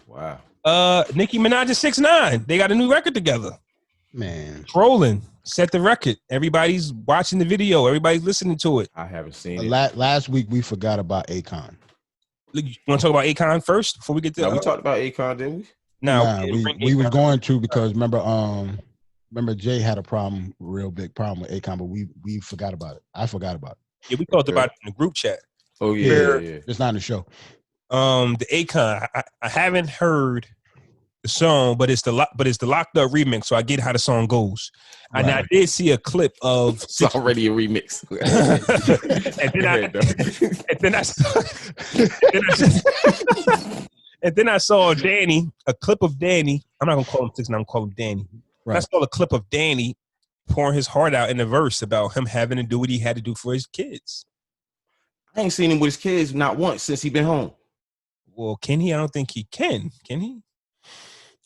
Wow. Nicki Minaj and 6ix9ine. They got a new record together. Man. Trolling. Set the record. Everybody's watching the video. Everybody's listening to it. I haven't seen it. Last week we forgot about Akon. You want to talk about Akon first before we get to? No, we talked about Akon, didn't we? No, we was going to because remember Jay had a real big problem with Akon, but we forgot about it. I forgot about it. Yeah, we talked about it in the group chat. Oh yeah. It's not in the show. The Akon, I haven't heard the song, but it's the locked up remix, so I get how the song goes. Right. And I did see a clip of it's already a remix. and then I saw Danny, a clip of Danny. I'm not gonna call him 6ix9ine, I'm gonna call him Danny. Right. I saw a clip of Danny pouring his heart out in the verse about him having to do what he had to do for his kids. I ain't seen him with his kids not once since he been home. Well, can he? I don't think he can. Can he?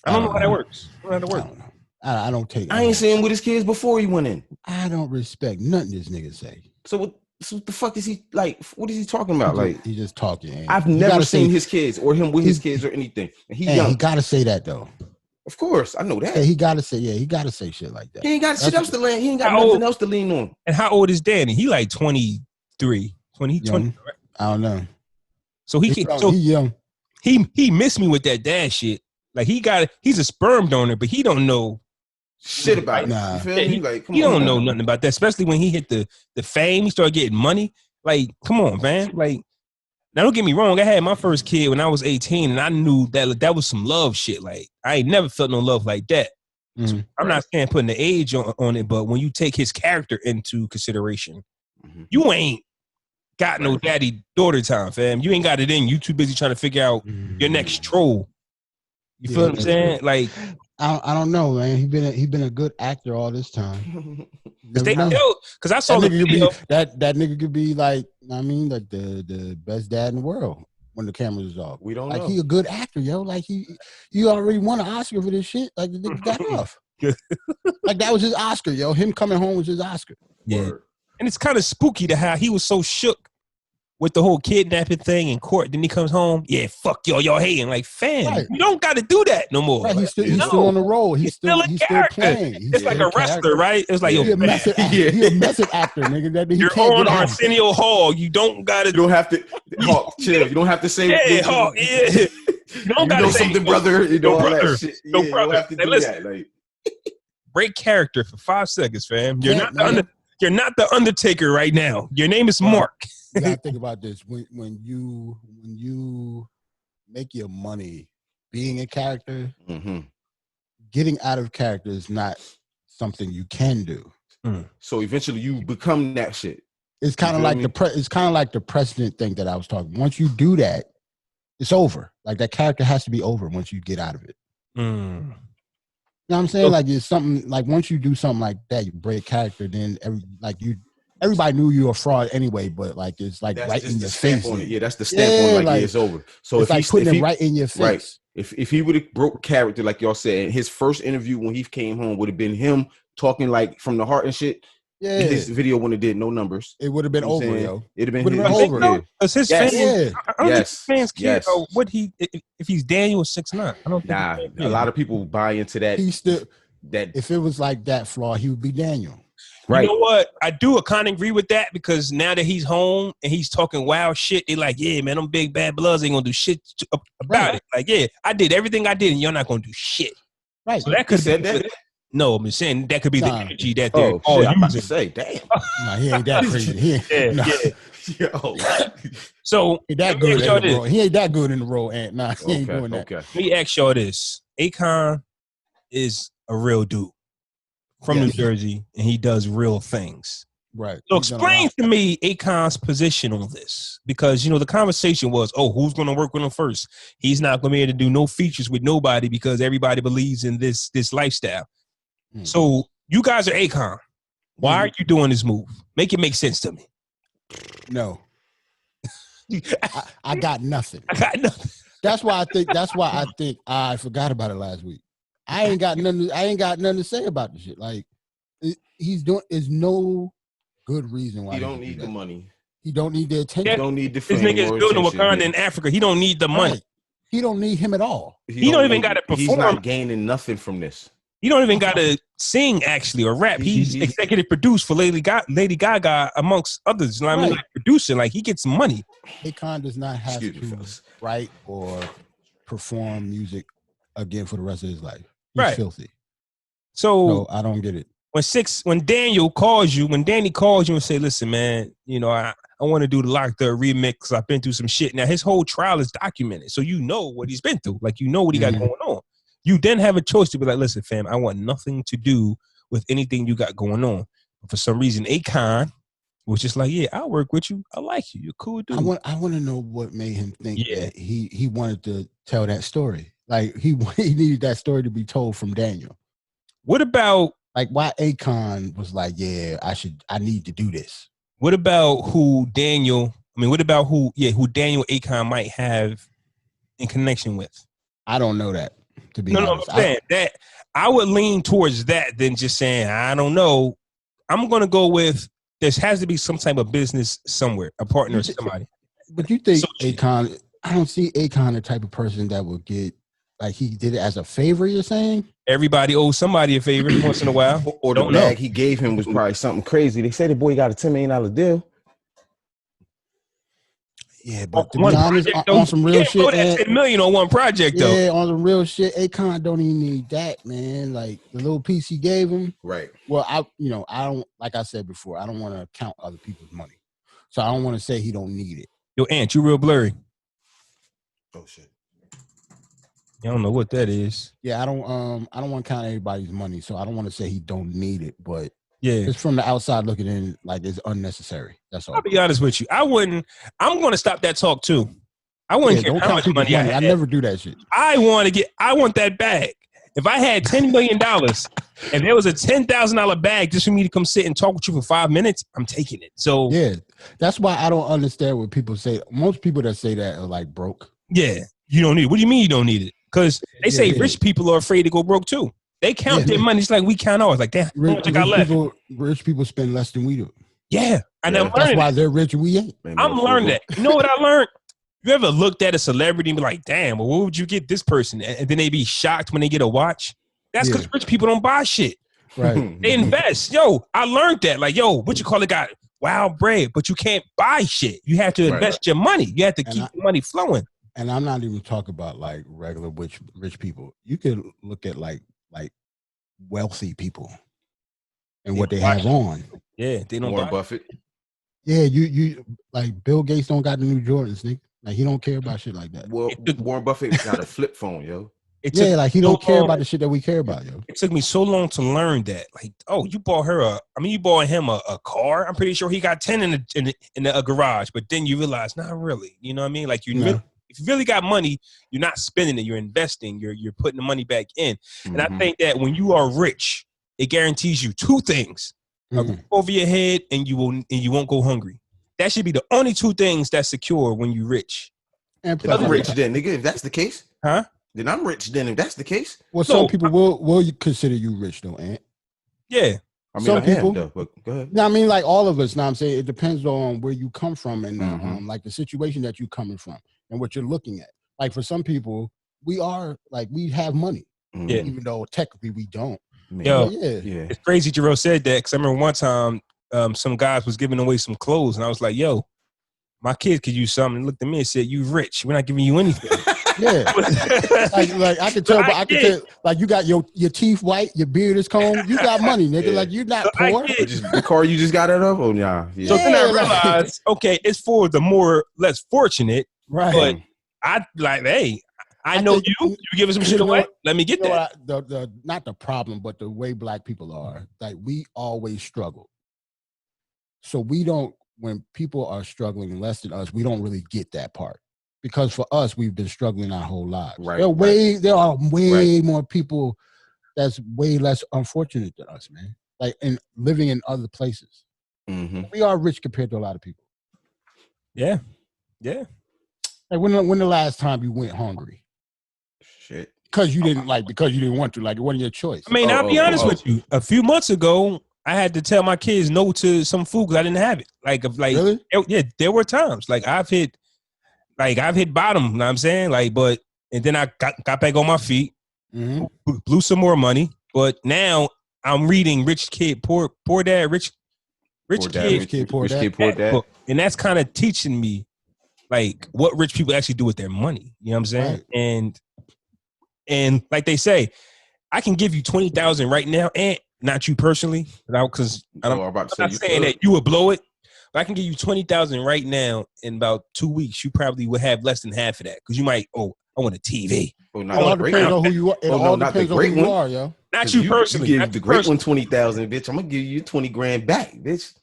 I don't know how that works. I don't know how that works. I don't take. I ain't seen him with his kids before he went in. I don't respect nothing this nigga say. So what the fuck is he like? What is he talking about? He's just talking. I've never seen his kids or him with his kids or anything. And he's young. He gotta say that though. Of course, I know that. He gotta say shit like that. He ain't got shit else to lean. He ain't got nothing else to lean on. And how old is Danny? He like 23, 20, young. 20. I don't know. So he's young. He missed me with that dad shit. Like he's a sperm donor, but he don't know shit about it. Nah. You feel me? Like, he don't know nothing about that, especially when he hit the fame, he started getting money. Like, come on, man. Like, now don't get me wrong, I had my first kid when I was 18, and I knew that was some love shit. Like, I ain't never felt no love like that. Mm-hmm. So I'm not saying putting the age on it, but when you take his character into consideration, you ain't got no daddy-daughter time, fam. You ain't got it in. You too busy trying to figure out your next troll. You feel what I'm saying? Like, I don't know, man. He been a good actor all this time. Because I saw that nigga could be like, I mean, like the best dad in the world when the cameras is off. We don't know. Like he a good actor, yo. Like you already won an Oscar for this shit. Like the nigga got off. Like that was his Oscar, yo. Him coming home was his Oscar. Yeah. And it's kind of spooky to how he was so shook with the whole kidnapping thing in court. Then he comes home. Yeah, fuck y'all hating. Like, fam, you don't got to do that no more. Right, he's still on the roll. He's still playing. It's like a wrestler, right? It's like, he a method actor, nigga. You're on Arsenio Hall. You don't got to. You don't have to. Hawk, chill. You don't have to say. Yeah, Hawk, yeah. You don't got to say something, brother. You know, brother. Shit. No, yeah, brother. You don't have to do listen, that. Like, break character for 5 seconds, fam. You're not the Undertaker right now. Your name is Mark. You gotta think about this. When you make your money being a character, getting out of character is not something you can do. So eventually you become that shit. It's kind of like the precedent thing that I was talking. Once you do that, it's over. Like that character has to be over once you get out of it. You know what I'm saying? Like it's something like once you do something like that, you break character, then everybody knew you were a fraud anyway, but like it's like that's right in your face. Yeah, that's the stamp on it. Like it's over. So it's like putting it right in your face. Right. If he would have broke character, like y'all said, his first interview when he came home would have been him talking like from the heart and shit. Yeah, his video wouldn't have did no numbers. It would have been over, yo. It'd have been over. Because his fans, I don't think his fans care what if he's Daniel 6ix9ine. I don't think. Nah, a lot of people buy into that. He's still that. If it was like that flaw, he would be Daniel. Right. You know what? I do kind of agree with that because now that he's home and he's talking wild shit, they like, yeah, man, them big bad bloods ain't gonna do shit about it. Like, yeah, I did everything I did and you're not gonna do shit. Right. So that could be that. No, I'm just saying that could be the energy that they're I'm about to say, damn. Nah, he ain't that crazy. Yo. So he that good in the role. He ain't that good in the role, and he ain't doing that. Let me ask y'all this. Akon is a real dude from New Jersey, and he does real things. Right. So explain to me Akon's position on this. Because, the conversation was, who's going to work with him first? He's not going to be able to do no features with nobody because everybody believes in this lifestyle. So you guys are Akon. Why are you doing this move? Make it make sense to me. No. I got nothing. I got nothing. That's why I think I forgot about it last week. I ain't got nothing to say about the shit. Like there's no good reason why he don't need the money. He don't need the attention. He don't need the fame. This nigga is building Wakanda in Africa. He don't need the money. He don't need him at all. He don't even got to perform. He's not gaining nothing from this. He don't even got to sing actually or rap. He's executive produced for Lady Gaga amongst others. You know what I mean? Like producing, like he gets money. Akon does not have to write or perform music again for the rest of his life. He's filthy. So I don't get it. When Danny calls you and say, listen, man, you know, I want to do the Locked Up remix. I've been through some shit. Now his whole trial is documented. So you know what he's been through. Like you know what he got going on. You then have a choice to be like, listen, fam, I want nothing to do with anything you got going on. But for some reason, Akon was just like, yeah, I'll work with you. I like you. You're cool dude. I want to know what made him think that he wanted to tell that story. Like he needed that story to be told from Daniel. What about like why Akon was like, yeah, I need to do this. What about who Daniel Akon might have in connection with? I don't know that. To be honest. I'm saying that I would lean towards that than just saying I don't know. I'm gonna go with there has to be some type of business somewhere, a partner or somebody. But you think Akon? I don't see Akon the type of person that would get like he did it as a favor. You're saying everybody owes somebody a favor once in a while, or the bag he gave him was probably something crazy. They said the boy got a $10 million deal. Yeah, but to be honest, on some real shit, that $10 million on one project though. Yeah, on some real shit, Akon don't even need that, man. Like the little piece he gave him, right? Well, I don't like I said before, I don't want to count other people's money, so I don't want to say he don't need it. Yo, Ant, you real blurry. Oh shit. I don't know what that is. Yeah, I don't want to count everybody's money, so I don't want to say he don't need it, but. Yeah, it's from the outside looking in, like it's unnecessary. That's all. I'll be honest with you. I'm going to stop that talk too. I wouldn't care how much money I had. I never do that shit. I want that bag. If I had $10 million and there was a $10,000 bag just for me to come sit and talk with you for 5 minutes, I'm taking it. So yeah, that's why I don't understand what people say. Most people that say that are like broke. Yeah, you don't need it. What do you mean you don't need it? Because they say rich people are afraid to go broke too. They count their money. It's like we count ours. Like, damn, how much I got left? Rich people spend less than we do. Yeah. And I'm learning that's why they're rich and we ain't. I'm learning that. You know what I learned? You ever looked at a celebrity and be like, damn, well, what would you get this person? And then they be shocked when they get a watch. That's because rich people don't buy shit. Right. They invest. Yo, I learned that. Like, yo, what you call it got wild bread, but you can't buy shit. You have to invest your money. You have to keep the money flowing. And I'm not even talking about like regular rich people. You can look at like wealthy people and what they have on. Yeah, they don't. Warren Buffett. Yeah, you like Bill Gates don't got the new Jordans, nigga. Like he don't care about shit like that. Well, Warren Buffett got a flip phone, yo. Like he don't care about the shit that we care about, yo. It took me so long to learn that. Like, oh, you bought him a car. I'm pretty sure he got 10 in the garage, but then you realize, not really. You know what I mean? Like if you really got money, you're not spending it. You're investing. You're putting the money back in. And I think that when you are rich, it guarantees you two things: a roof over your head, and you won't go hungry. That should be the only two things that's secure when you're rich. And plus, I'm rich then, nigga. If that's the case, huh? Then I'm rich then. If that's the case, well, some people will consider you rich though, Ant. Yeah. I mean, some people. Though, but go ahead. No, I mean, like all of us. Now I'm saying it depends on where you come from and like the situation that you're coming from and what you're looking at. Like for some people, we have money, even though technically we don't. Yo, it's crazy Jarrell said that because I remember one time some guys was giving away some clothes and I was like, yo, my kid could use something. And looked at me and said, you rich. We're not giving you anything. Yeah. like I can tell, but I can tell, like you got your teeth white, your beard is combed. You got money, nigga. Yeah. Like you're not poor. Just the car you just got out of? Oh, yeah. So then I realized, okay, it's for the more less fortunate. Right. But I like, hey, I know you giving some shit away. Let me get that. The not the problem, but the way black people are, like we always struggle. So we don't, when people are struggling less than us, we don't really get that part. Because for us, we've been struggling our whole lives. Right. There are way more people that's way less unfortunate than us, man. Like and living in other places. We are rich compared to a lot of people. Yeah. Yeah. Like when the last time you went hungry? Shit. Because you didn't want to. Like it wasn't your choice. I mean, I'll be honest with you. A few months ago, I had to tell my kids no to some food because I didn't have it. Really? Yeah, there were times like I've hit bottom, you know what I'm saying? Like, but and then I got back on my feet, blew some more money. But now I'm reading Rich Kid, Poor Dad, Rich Kid, Poor Dad. And that's kind of teaching me like what rich people actually do with their money. You know what I'm saying? Right. And like they say, I can give you 20,000 right now, and not you personally, because I'm not saying that you would blow it. But I can give you 20,000 right now. In about 2 weeks, you probably would have less than half of that because you might. I want a TV. It all depends on who you are. It all depends on who you are, yo. Not you personally. You give the great one 20,000, bitch. I'm gonna give you 20 grand back, bitch.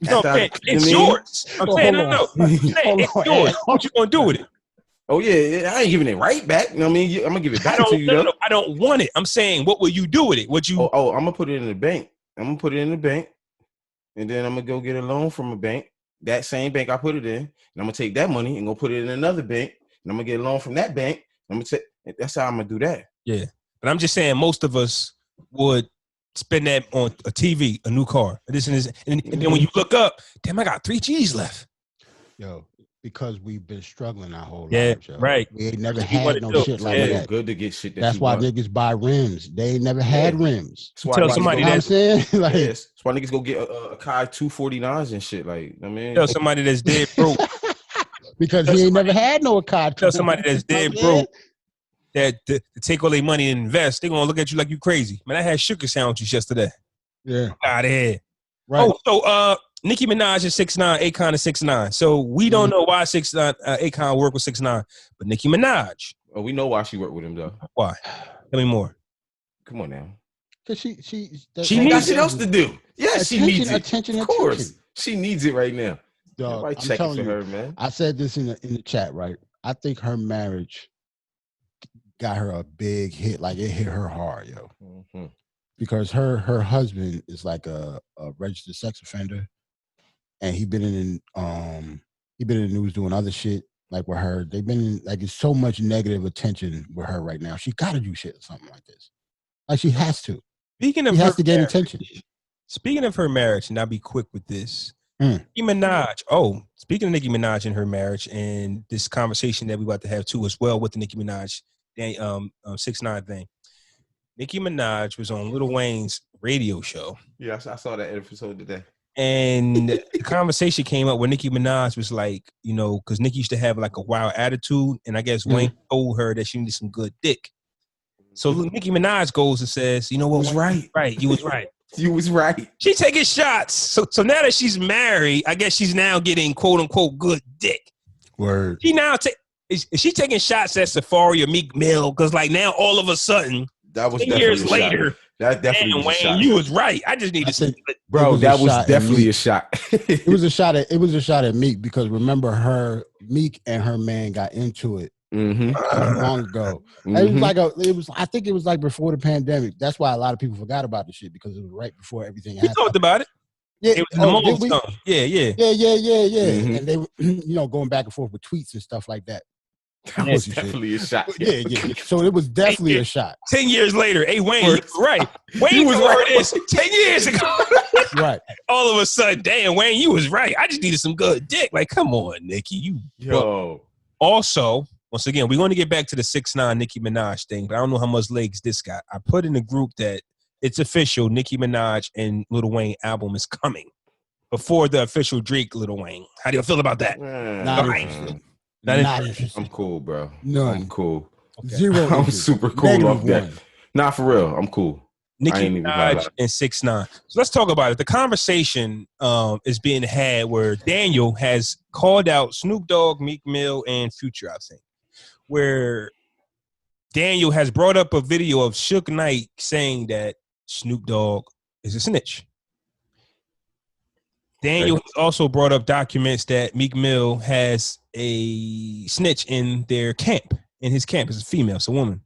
No, man, it's yours. I'm saying no. It's yours. What you gonna do with it? Oh yeah, I ain't giving it right back. You know what I mean? I'm gonna give it back to you. No, I don't want it. I'm saying, what will you do with it? What you? Oh, I'm gonna put it in the bank. And then I'm gonna go get a loan from a bank. That same bank I put it in, and I'm gonna take that money and go put it in another bank, and I'm gonna get a loan from that bank. I'm gonna take. That's how I'm gonna do that. Yeah, but I'm just saying, most of us would spend that on a TV, a new car, and then when you look up, damn, I got 3 G's left. Yo. Because we've been struggling our whole lives. Yo. Right. We ain't never had no shit like that. It's good to get shit. That's why niggas buy rims. They ain't never had rims. Tell somebody that. I'm saying, like, that's why niggas go get a Kai 249s and shit. Like, I mean, tell somebody that's dead broke. Because he ain't never had no Kai. Tell somebody that's dead broke that to take all their money and invest. They gonna look at you like you crazy. Man, I had sugar sandwiches yesterday. Yeah. Out of here. Right. Oh, so Nicki Minaj is 6ix9ine, Akon and 6ix9ine. So we don't know why 6ix9ine, Akon worked with 6ix9ine, but Nicki Minaj. Oh, we know why she worked with him though. Why? Tell me more. Come on now. Because she needs shit else to do. Yeah, she needs it. Attention. Of course, she needs it right now. Dog, I'm telling you, her, man. I said this in the chat, right? I think her marriage got her a big hit. Like it hit her hard, yo. Mm-hmm. Because her husband is like a registered sex offender. And he been in the news doing other shit like with her. They've been like it's so much negative attention with her right now. She got to do shit or something like this. Like she has to. Speaking of, she has to get attention. Speaking of her marriage, and I'll be quick with this. Nicki Minaj. Oh, speaking of Nicki Minaj and her marriage, and this conversation that we about to have too as well with the Nicki Minaj, 6ix9ine thing. Nicki Minaj was on Lil Wayne's radio show. Yeah, I saw that episode today. And the conversation came up where Nicki Minaj was like, you know, because Nicki used to have like a wild attitude, and I guess Wayne told her that she needed some good dick. So Nicki Minaj goes and says, you know what? You was right. Right, you was right. You was right. She's taking shots. So now that she's married, I guess she's now getting quote unquote good dick. Word. She now is she taking shots at Safari or Meek Mill? Because like now all of a sudden, that was 10 years later. That definitely was Wayne, a shot. you was right. I just need to say, bro, that was definitely a shot. It was a shot at Meek because remember Meek and her man got into it long ago. It was I think it was like before the pandemic. That's why a lot of people forgot about the shit because it was right before everything happened. We talked about it. Yeah, it was the moment. Yeah. And they were, going back and forth with tweets and stuff like that. That was definitely a shot. Yeah. So it was definitely a shot. 10 years later, hey, Wayne, you was right. Wayne was right. This 10 years ago. Right. All of a sudden, damn, Wayne, you was right. I just needed some good dick. Like, come on, Nicki. Yo. Also, once again, we're going to get back to the 6ix9ine Nicki Minaj thing, but I don't know how much legs this got. I put in the group that it's official. Nicki Minaj and Lil Wayne album is coming before the official Drake Lil Wayne. How do you feel about that? Not interested. Not interested. I'm cool, bro. None. I'm cool. Okay. Zero. I'm super cool Negative off that. one. Nah, for real. I'm cool. Nicki Minaj and 6ix9ine. So let's talk about it. The conversation is being had where Daniel has called out Snoop Dogg, Meek Mill, and Future, I think, where Daniel has brought up a video of Suge Knight saying that Snoop Dogg is a snitch. Daniel has also brought up documents that Meek Mill has a snitch in their camp, in his camp. It's a female, it's a woman.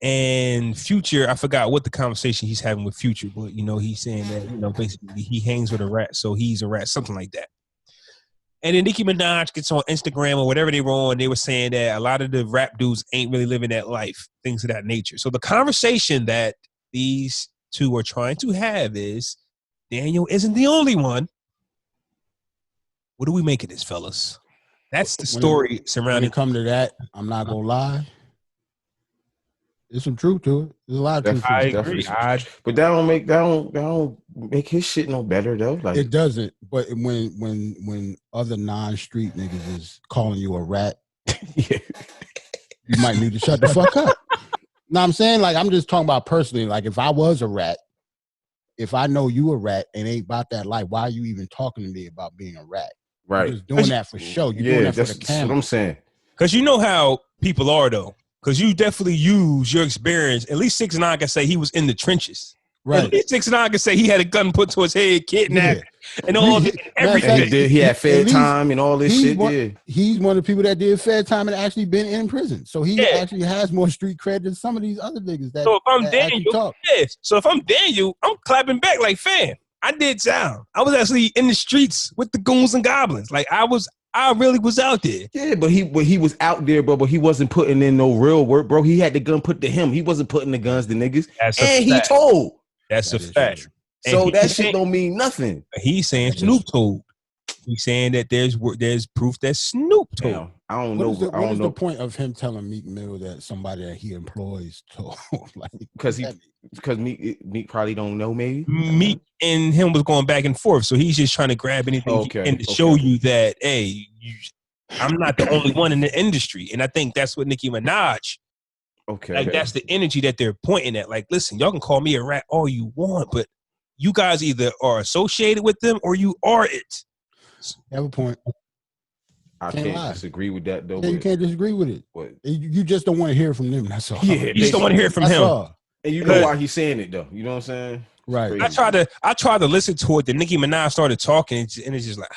And Future, I forgot what the conversation he's having with Future, but, he's saying that, basically he hangs with a rat, so he's a rat, something like that. And then Nicki Minaj gets on Instagram or whatever they were on, they were saying that a lot of the rap dudes ain't really living that life, things of that nature. So the conversation that these two are trying to have is, Daniel isn't the only one. What do we make of this, fellas? That's the story surrounding. When it come to that, I'm not gonna lie. There's some truth to it. There's a lot of truth to I it. agree. But that don't make his shit no better though. Like it doesn't. But when other non-street niggas is calling you a rat, you might need to shut the fuck up. No, I'm saying, like, I'm just talking about personally. Like, if I was a rat, if I know you a rat and ain't about that life, why are you even talking to me about being a rat? right. You're just doing that for show. You're doing that for the That's camera. what I'm saying. Because you know how people are, though. Because you definitely use your experience. At least 6ix9ine can say he was in the trenches. Right. At least 6ix9ine can say he had a gun put to his head, kidnapped, and all everything. And he had fed time and all this shit. He's one of the people that did fed time and actually been in prison. So he actually has more street cred than some of these other niggas that. So if I'm that Daniel, talk. So if I'm Daniel, I'm clapping back like, fam, I did sound. I was actually in the streets with the goons and goblins. Like I really was out there. Yeah, but he was out there, bro. But he wasn't putting in no real work, bro. He had the gun put to him. He wasn't putting the guns to niggas. And he told. That's a fact. So that shit don't mean nothing. He's saying Snoop told. He's saying that there's proof that Snoop told. Damn, I don't know. What is the point of him telling Meek Mill that somebody that he employs told? Like, because Meek probably don't know. Maybe Meek and him was going back and forth, so he's just trying to grab anything and to show you that, hey, I'm not the only one in the industry, and I think that's what Nicki Minaj. Okay, like that's the energy that they're pointing at. Like, listen, y'all can call me a rat all you want, but you guys either are associated with them or you are it. You have a point. I can't disagree with that though. Yeah, you can't disagree with it. But you just don't want to hear from them. That's all. Yeah, you just don't want to hear from him. All. And you know why he's saying it though. You know what I'm saying? Right. I tried to listen to it. Then Nicki Minaj started talking, and it's just like,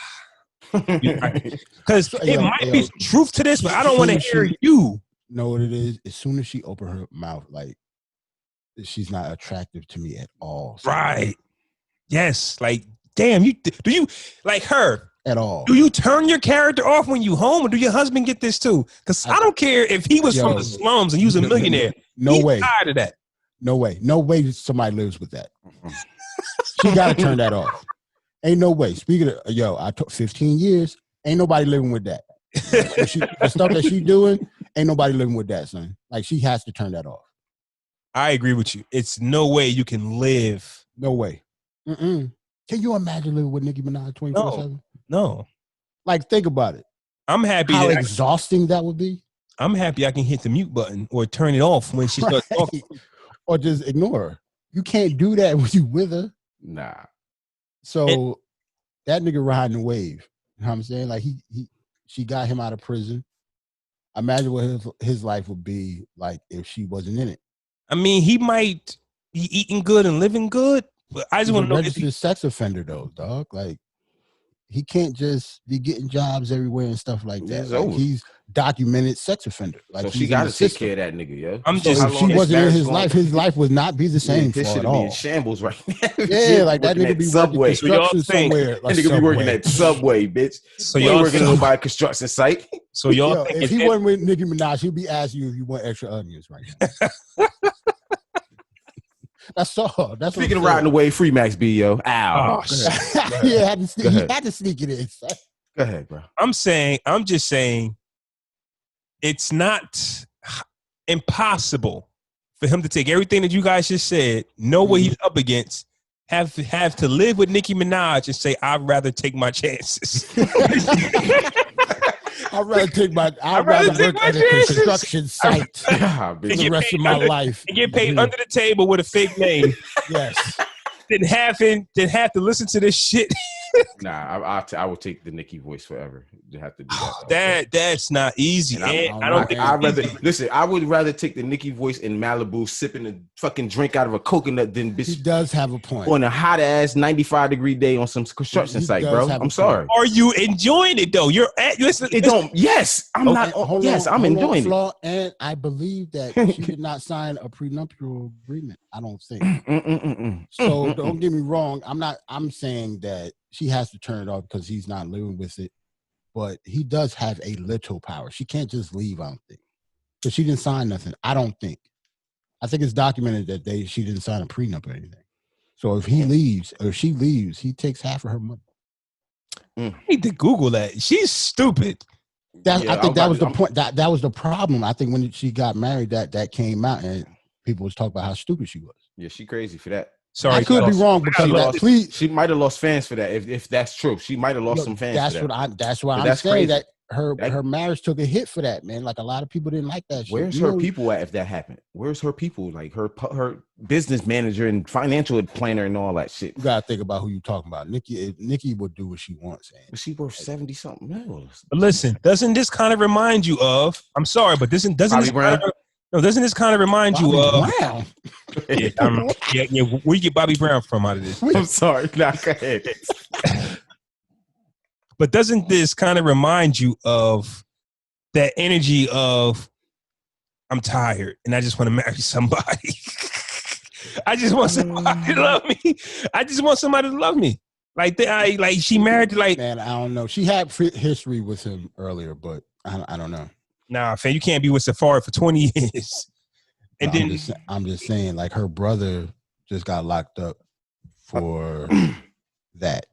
because it might be some truth to this, but I don't want to hear you. Know what it is? As soon as she opened her mouth, like, she's not attractive to me at all. So, right. Yes. Like, damn, do you like her at all? Do you turn your character off when you home, or do your husband get this too? Because I don't care if he was from the slums and he was a millionaire. He's tired of that. No way somebody lives with that. She got to turn that off. Ain't no way. Speaking of, I took 15 years. Ain't nobody living with that. The stuff that she doing, ain't nobody living with that, son. Like, she has to turn that off. I agree with you. It's no way you can live. No way. Can you imagine living with Nicki Minaj 24/7? No. Like, think about it. I'm happy. How exhausting that would be. I'm happy I can hit the mute button or turn it off when she starts talking. Or just ignore her. You can't do that when you with her. Nah. So that nigga riding the wave. You know what I'm saying? Like, she got him out of prison. Imagine what his life would be like if she wasn't in it. I mean, he might be eating good and living good, but I just want to know if he's a sex offender though, dog. Like, he can't just be getting jobs everywhere and stuff like that. Like, he's documented sex offender. Like, so she got to take care of that nigga, yo. If she wasn't in his life would not be the same for at all. Be in shambles right now. Yeah, like that nigga be working construction somewhere. That nigga be working at Subway, bitch. So y'all working on by a construction site. So y'all, if he wasn't with Nicki Minaj, he'd be asking you if you want extra onions right now. That's all. That's speaking of riding away, free Max B, yo. Ow. Oh, he had to sneak it in. Go ahead, bro. I'm just saying, it's not impossible for him to take everything that you guys just said, know what he's up against, have to live with Nicki Minaj and say, I'd rather take my chances. I'd rather work at a construction site the rest of my life. And get paid under the table with a fake name. Yes. Then have to listen to this shit. Nah, I would take the Nicki voice forever. You have to do that. That's not easy. I would rather take the Nicki voice in Malibu sipping a fucking drink out of a coconut than bitch. He does have a point. On a hot ass 95-degree day on some construction site, bro. I'm sorry. Are you enjoying it though? Listen. Yes, I'm not. Yes, I'm enjoying it. And I believe that she did not sign a prenuptial agreement. I don't think. So don't get me wrong. I'm saying that she has to turn it off because he's not living with it. But he does have a little power. She can't just leave, I don't think. Because she didn't sign nothing. I don't think. I think it's documented that she didn't sign a prenup or anything. So if he leaves, or she leaves, he takes half of her money. I need to Google that. She's stupid. I think that was the point. That was the problem. I think when she got married, that came out, and people was talking about how stupid she was. Yeah, she crazy for that. Sorry, I could be wrong because she might have lost fans for that. If that's true, she might have lost some fans. That's what I'm saying. That her marriage took a hit for that, man. Like a lot of people didn't like that shit. Where's her people at if that happened? Where's her people? Like her business manager and financial planner and all that shit. You gotta think about who you talking about. Nicki will do what she wants. But she worth 70 something millions. But listen, doesn't this kind of remind you of? I'm sorry, but doesn't this kind of remind you of? Brown. Yeah. Where you get Bobby Brown from out of this? I'm sorry. Nah, go ahead. But doesn't this kind of remind you of that energy of I'm tired and I just want to marry somebody. I just want somebody to love me. I just want somebody to love me. Like she married like man. I don't know. She had history with him earlier, but I don't know. Nah, fam, you can't be with Safari for 20 years. And then I'm just saying, like her brother just got locked up for that.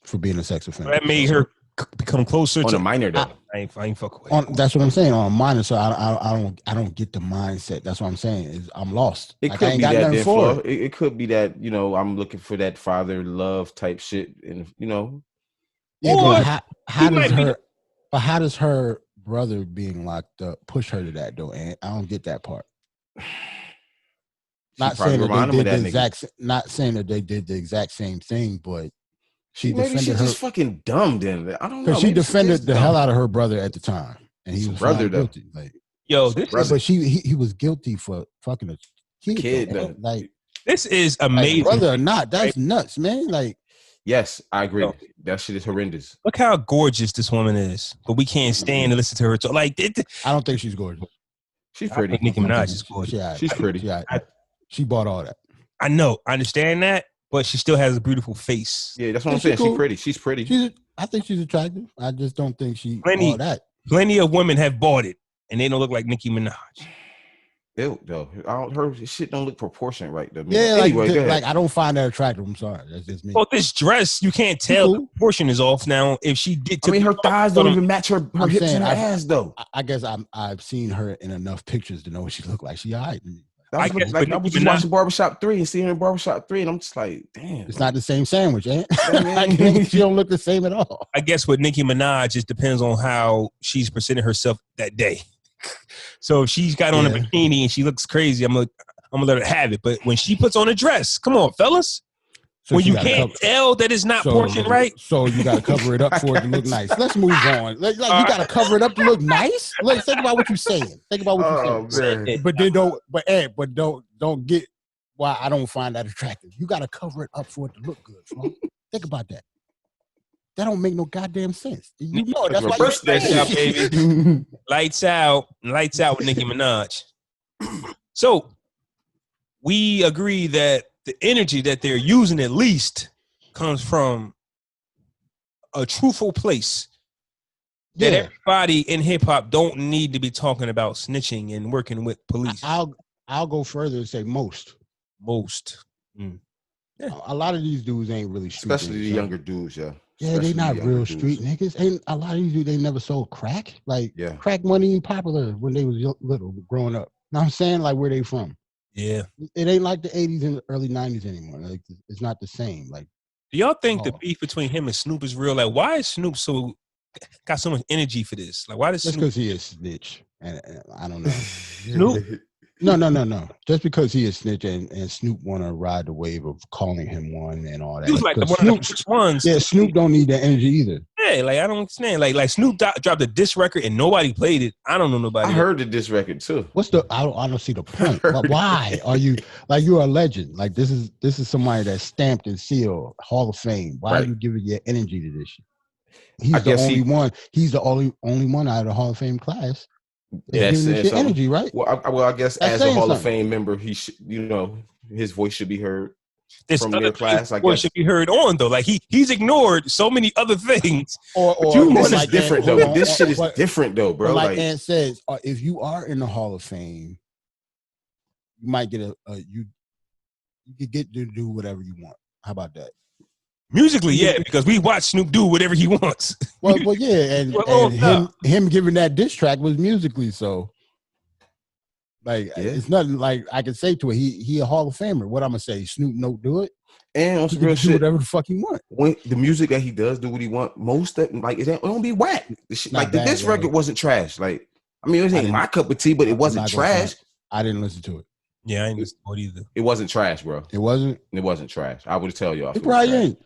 For being a sex offender. That made her become closer on to a minor though. I ain't fuck with. That's what I'm saying, on a minor. So I don't get the mindset. That's what I'm saying. I'm lost. It could be that it could be that, I'm looking for that father love type shit, and Yeah, but how does her brother being locked up push her to that though? And I don't get that part. Not saying that they did the exact same thing, but maybe she's just fucking dumb then. I don't know. Because she defended the hell out of her brother at the time, and he was guilty. Like, but he was guilty for fucking a kid though. Like, this is amazing. Like, brother or not, that's nuts, man. Like, yes, I agree. That shit is horrendous. Look how gorgeous this woman is, but we can't stand to listen to her talk. Like, I don't think she's gorgeous. She's pretty. Nicki Minaj is gorgeous. She's pretty. She bought all that. I know. I understand that. But she still has a beautiful face. Yeah, that's what I'm saying. Cool. She's pretty. I think she's attractive. I just don't think she all that. Plenty of women have bought it, and they don't look like Nicki Minaj. Ew, though. Her shit don't look proportionate right though. Yeah, anyway, like I don't find that attractive. I'm sorry, that's just me. Well, this dress, you can't tell the proportion is off now. If she get, her thighs don't even match her hips and her ass though. I guess I've seen her in enough pictures to know what she look like. She alright. I was just watching Barbershop 3 and seeing her in Barbershop 3, and I'm just like, damn. It's not the same sandwich, eh? She don't look the same at all. I guess with Nicki Minaj, it depends on how she's presenting herself that day. So if she's got on a bikini and she looks crazy, I'm gonna let her have it. But when she puts on a dress, come on, fellas. So when you can't tell that it's not portioned right. So you got to cover it up for it to look nice. Let's move on. Like you got to cover it up to look nice. Like, think about what you're saying. Think about what you're saying. But then don't get why I don't find that attractive. You got to cover it up for it to look good. Bro. Think about that. That don't make no goddamn sense. You know, that's why first baby. Lights out with Nicki Minaj. So we agree that the energy that they're using at least comes from a truthful place. Yeah. That everybody in hip hop don't need to be talking about snitching and working with police. I'll go further and say most. Mm. Yeah. A lot of these dudes ain't really street, especially the younger dudes, yeah. Yeah, they not real street niggas. And a lot of these dudes, they never sold crack. Like, crack money ain't popular when they was little, growing up. Know what I'm saying? Like, where they from? Yeah. It ain't like the 80s and the early 90s anymore. Like, it's not the same. Like, do y'all think the beef between him and Snoop is real? Like, why is Snoop got so much energy for this? Like, why does Snoop? Just because he is snitch. And I don't know. Snoop? No. Just because he is snitch and Snoop want to ride the wave of calling him one and all that. He was like one of the first ones. Yeah, Snoop don't need that energy either. Yeah, like I don't understand. Like Snoop dropped a diss record and nobody played it. I don't know nobody. I heard the diss record too. I don't see the point. But why are you you're a legend? Like this is somebody that's stamped and sealed Hall of Fame. Why are you giving your energy to this shit? He's the only one. He's the only one out of the Hall of Fame class. Yes, energy, right? Well, I guess as a Hall of Fame member, he should, his voice should be heard. This from your class, I guess, should be heard on though. Like he's ignored so many other things. Or this is different though. This shit is different though, bro. Like Ant says, if you are in the Hall of Fame, you might get you could get to do whatever you want. How about that? Musically, yeah, because we watch Snoop do whatever he wants. Well, yeah, and him giving that diss track was musically so. Like it's nothing like I can say to it. He a Hall of Famer. What I'm gonna say? Snoop don't do it. And on some real do shit, whatever the fuck he want. When the music that he does do what he want, most of like it don't be whack. The shit, like bad, this record wasn't trash. Like I mean, it ain't my cup of tea, but it wasn't trash. I didn't listen to it. Yeah, I ain't listen to it either. It wasn't trash, bro. It wasn't. It wasn't trash. I would tell y'all. It probably ain't.